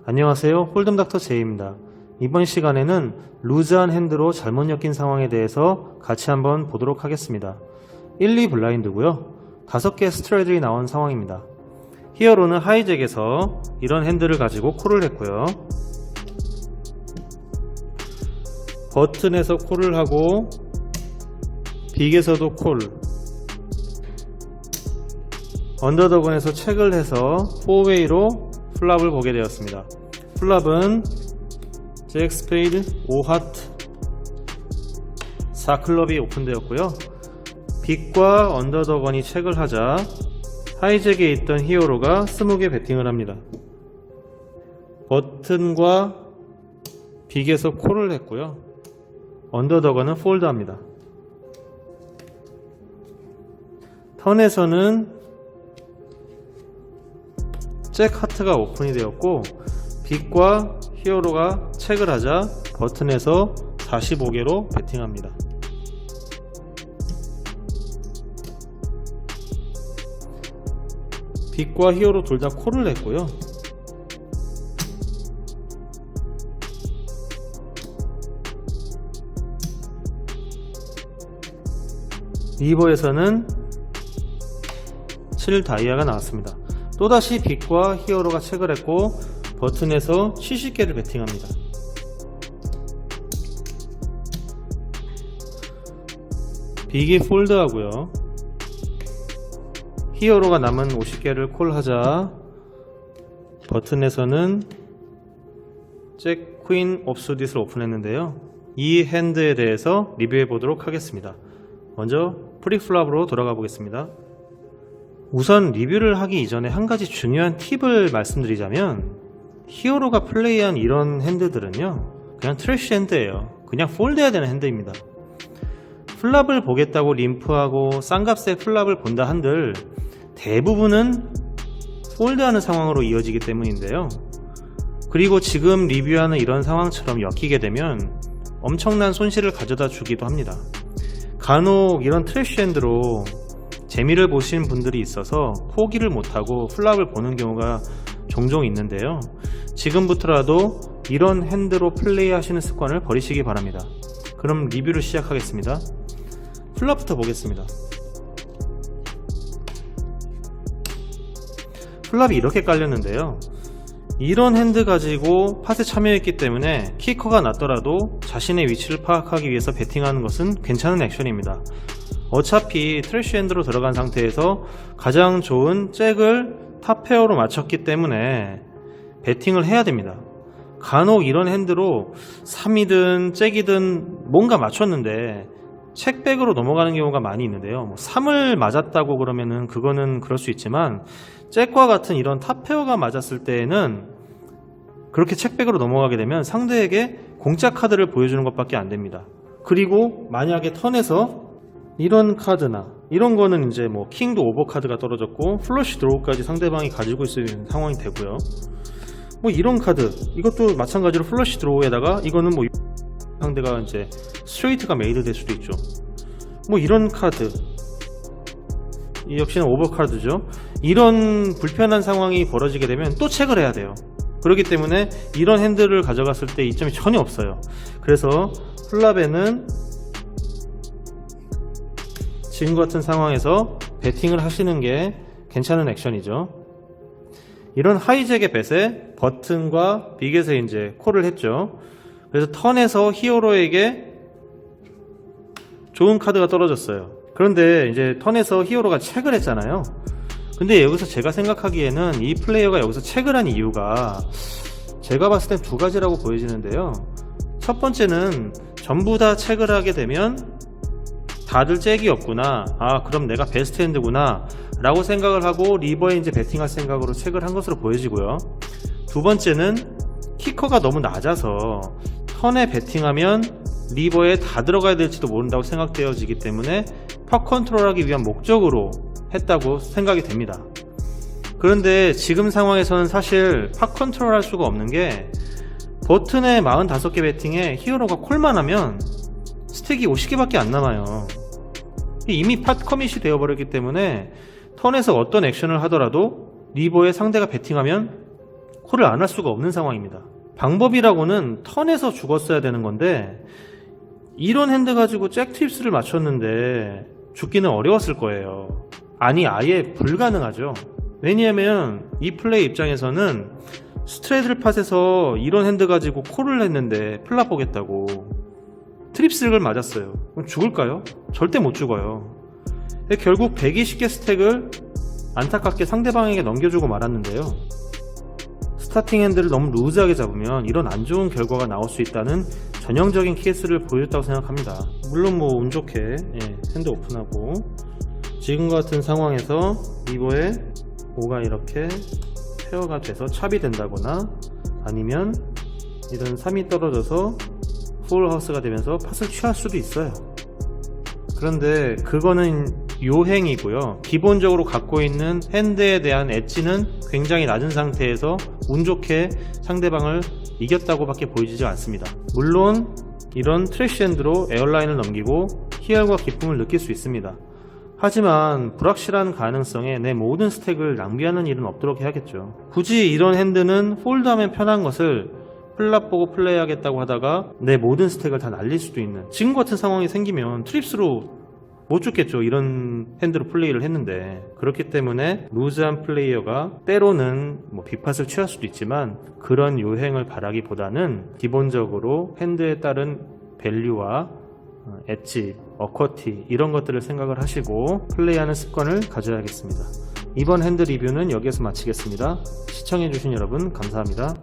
안녕하세요, 홀덤 닥터 제이입니다. 이번 시간에는 루즈한 핸드로 잘못 엮인 상황에 대해서 같이 한번 보도록 하겠습니다. 1, 2 블라인드고요. 5개의 스트레이트들이 나온 상황입니다. 히어로는 하이잭에서 이런 핸들을 가지고 콜을 했고요. 버튼에서 콜을 하고 빅에서도 콜, 언더더건에서 체크를 해서 4웨이로 플랍을 보게 되었습니다. 플랍은 잭 스페이드 5하트 4클럽이 오픈되었고요. 빅과 언더더건이 체크를 하자 하이잭에 있던 히어로가 스무게 배팅을 합니다. 버튼과 빅에서 콜을 했고요. 언더더건은 폴드합니다. 턴에서는 잭 하트가 오픈이 되었고 빅과 히어로가 체크를 하자 버튼에서 45개로 배팅합니다. 빅과 히어로 둘 다 콜을 했고요. 리버에서는 7 다이아가 나왔습니다. 또다시 빅과 히어로가 체크를 했고 버튼에서 70개를 배팅합니다. 빅이 폴드하고요. 히어로가 남은 50개를 콜하자 버튼에서는 잭 퀸 옵스딧을 오픈했는데요. 이 핸드에 대해서 리뷰해 보도록 하겠습니다. 먼저 프리플랍으로 돌아가 보겠습니다. 우선 리뷰를 하기 이전에 한 가지 중요한 팁을 말씀드리자면 히어로가 플레이한 이런 핸드들은요 그냥 트래쉬 핸드예요. 그냥 폴드해야 되는 핸드입니다. 플랍을 보겠다고 림프하고 싼값의 플랍을 본다 한들 대부분은 폴드하는 상황으로 이어지기 때문인데요. 그리고 지금 리뷰하는 이런 상황처럼 엮이게 되면 엄청난 손실을 가져다 주기도 합니다. 간혹 이런 트래쉬 핸드로 재미를 보신 분들이 있어서 포기를 못하고 플랍을 보는 경우가 종종 있는데요. 지금부터라도 이런 핸드로 플레이 하시는 습관을 버리시기 바랍니다. 그럼 리뷰를 시작하겠습니다. 플랍부터 보겠습니다. 플랍이 이렇게 깔렸는데요. 이런 핸드 가지고 팟에 참여했기 때문에 키커가 났더라도 자신의 위치를 파악하기 위해서 배팅하는 것은 괜찮은 액션입니다. 어차피 트래쉬 핸드로 들어간 상태에서 가장 좋은 잭을 탑 페어로 맞췄기 때문에 배팅을 해야 됩니다. 간혹 이런 핸드로 3이든 잭이든 뭔가 맞췄는데 책백으로 넘어가는 경우가 많이 있는데요. 3을 맞았다고 그러면은 그거는 그럴 수 있지만 잭과 같은 이런 탑 페어가 맞았을 때에는 그렇게 책백으로 넘어가게 되면 상대에게 공짜 카드를 보여주는 것밖에 안 됩니다. 그리고 만약에 턴에서 이런 카드나 이런 거는 이제 뭐 킹도 오버 카드가 떨어졌고 플러시 드로우까지 상대방이 가지고 있는 상황이 되고요. 뭐 이런 카드 이것도 마찬가지로 플러시 드로우에다가 이거는 뭐 상대가 이제 스트레이트가 메이드 될 수도 있죠. 뭐 이런 카드 이 역시는 오버 카드죠. 이런 불편한 상황이 벌어지게 되면 또 체크를 해야 돼요. 그렇기 때문에 이런 핸들을 가져갔을 때 이점이 전혀 없어요. 그래서 플랍에는 지금 같은 상황에서 배팅을 하시는 게 괜찮은 액션이죠. 이런 하이잭의 뱃에 버튼과 빅에서 이제 콜을 했죠. 그래서 턴에서 히어로에게 좋은 카드가 떨어졌어요. 그런데 이제 턴에서 히어로가 체크를 했잖아요. 근데 여기서 제가 생각하기에는 이 플레이어가 여기서 체크를 한 이유가 제가 봤을 땐 두 가지라고 보여지는데요. 첫 번째는 전부 다 체크를 하게 되면 다들 잭이 없구나, 아 그럼 내가 베스트 핸드구나 라고 생각을 하고 리버에 이제 배팅할 생각으로 체크를 한 것으로 보여지고요. 두 번째는 키커가 너무 낮아서 턴에 배팅하면 리버에 다 들어가야 될지도 모른다고 생각되어지기 때문에 팟 컨트롤하기 위한 목적으로 했다고 생각이 됩니다. 그런데 지금 상황에서는 사실 팟 컨트롤 할 수가 없는 게 버튼에 45개 배팅에 히어로가 콜만 하면 스택이 50개밖에 안 남아요. 이미 팟 커밋이 되어버렸기 때문에 턴에서 어떤 액션을 하더라도 리버에 상대가 배팅하면 콜을 안 할 수가 없는 상황입니다. 방법이라고는 턴에서 죽었어야 되는 건데 이런 핸드 가지고 잭 트립스를 맞췄는데 죽기는 어려웠을 거예요. 아니 아예 불가능하죠. 왜냐하면 이 플레이 입장에서는 스트레이트 팟에서 이런 핸드 가지고 콜을 했는데 플랍 보겠다고 트립스를 맞았어요. 그럼 죽을까요? 절대 못 죽어요. 결국 120개 스택을 안타깝게 상대방에게 넘겨주고 말았는데요. 스타팅 핸드를 너무 루즈하게 잡으면 이런 안 좋은 결과가 나올 수 있다는 전형적인 케이스를 보여줬다고 생각합니다. 물론 뭐 운 좋게 핸드 오픈하고 지금과 같은 상황에서 리버에 5가 이렇게 페어가 돼서 찹이 된다거나 아니면 이런 3이 떨어져서 풀하우스가 되면서 팟을 취할 수도 있어요. 그런데 그거는 요행이고요. 기본적으로 갖고 있는 핸드에 대한 엣지는 굉장히 낮은 상태에서 운 좋게 상대방을 이겼다고 밖에 보이지 않습니다. 물론 이런 트래쉬 핸드로 에어라인을 넘기고 희열과 기쁨을 느낄 수 있습니다. 하지만 불확실한 가능성에 내 모든 스택을 낭비하는 일은 없도록 해야겠죠. 굳이 이런 핸드는 폴드하면 편한 것을 플랍 보고 플레이하겠다고 하다가 내 모든 스택을 다 날릴 수도 있는 지금 같은 상황이 생기면 트립스로 못 죽겠죠. 이런 핸드로 플레이를 했는데. 그렇기 때문에 루즈한 플레이어가 때로는 뭐 비팟을 취할 수도 있지만 그런 요행을 바라기보다는 기본적으로 핸드에 따른 밸류와 엣지, 어커티 이런 것들을 생각을 하시고 플레이하는 습관을 가져야겠습니다. 이번 핸드 리뷰는 여기에서 마치겠습니다. 시청해주신 여러분 감사합니다.